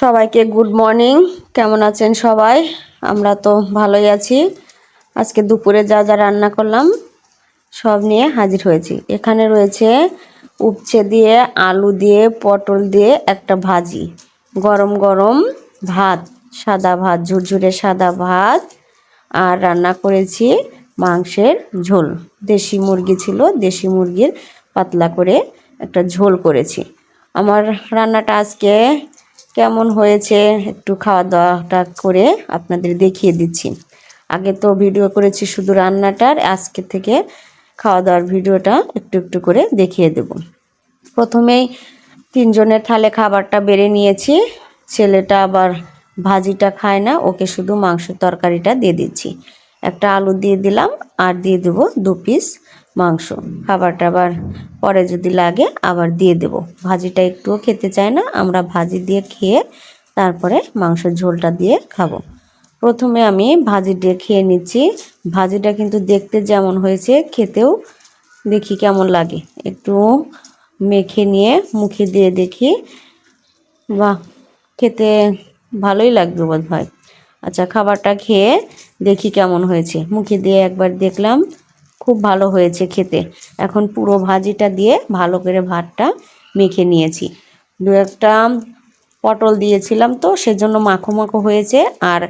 সবাইকে good morning. কেমন আছেন সবাই? আমরা তো ভালোই আছি। আজকে দুপুরে যা যা রান্না করলাম সব নিয়ে হাজির হয়েছি। এখানে রয়েছে উচ্ছে দিয়ে, আলু দিয়ে, পটল দিয়ে একটা ভাজি, গরম গরম ভাত, সাদা ভাত, ঝুরঝুরে সাদা ভাত, আর রান্না করেছি মাংসের ঝোল। দেশি মুরগি ছিল, দেশি মুরগির পাতলা করে একটা ঝোল করেছি। আমার রান্নাটা আজকে কেমন হয়েছে একটু খাওয়া দাওয়াটা করে আপনাদের দেখিয়ে দিচ্ছি। আগে তো ভিডিও করেছি শুধু রান্নাটার, আজকে থেকে খাওয়া দাওয়ার ভিডিওটা একটু একটু করে দেখিয়ে দেব। প্রথমেই তিনজনের থালে খাবারটা বেড়ে নিয়েছি। ছেলেটা আবার ভাজিটা খায় না, ওকে শুধু মাংস তরকারিটা দিয়ে দিচ্ছি। একটা আলু দিয়ে দিলাম আর দিয়ে দেবো 2 পিস মাংস। খাবারটা আবার পরে যদি লাগে আবার দিয়ে দেব। ভাজিটা একটুও খেতে চায় না, আমরা ভাজি দিয়ে খেয়ে তারপরে মাংসের ঝোলটা দিয়ে খাবো। প্রথমে আমি ভাজি দিয়ে খেয়ে নিচ্ছি। ভাজিটা কিন্তু দেখতে যেমন হয়েছে খেতেও দেখি কেমন লাগে। একটু মেখে নিয়ে মুখে দিয়ে দেখি, বাহ, খেতে ভালোই লাগবে বোধ হয়। আচ্ছা, খাবারটা খেয়ে দেখি কেমন হয়েছে। মুখে দিয়ে একবার দেখলাম, খুব ভালো হয়েছে খেতে। এখন পুরো ভাজিটা দিয়ে ভালো করে ভাতটা মেখে নিয়েছি। 2-একটা পটল দিয়েছিলাম তো সেজন্য মাখো মাখো হয়েছে। আর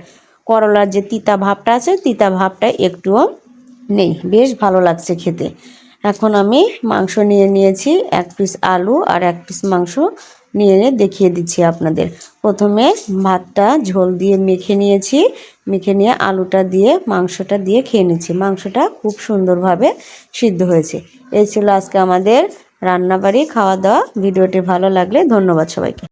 করলার যে তিতা ভাবটা আছে, তিতা ভাবটা একটুও নেই, বেশ ভালো লাগছে খেতে। এখন আমি মাংস নিয়ে নিয়েছি, 1 পিস আলু আর 1 পিস মাংস নিয়ে দেখিয়ে দিচ্ছি আপনাদের। প্রথমে ভাতটা ঝোল দিয়ে মেখে নিয়েছি, মেখে নিয়ে আলুটা দিয়ে মাংসটা দিয়ে খেয়ে নিচ্ছি। মাংসটা খুব সুন্দরভাবে সিদ্ধ হয়েছে। এই ছিল আজকে আমাদের রান্নাবাড়ি খাওয়া দাওয়া। ভিডিওটি ভালো লাগলে ধন্যবাদ সবাইকে।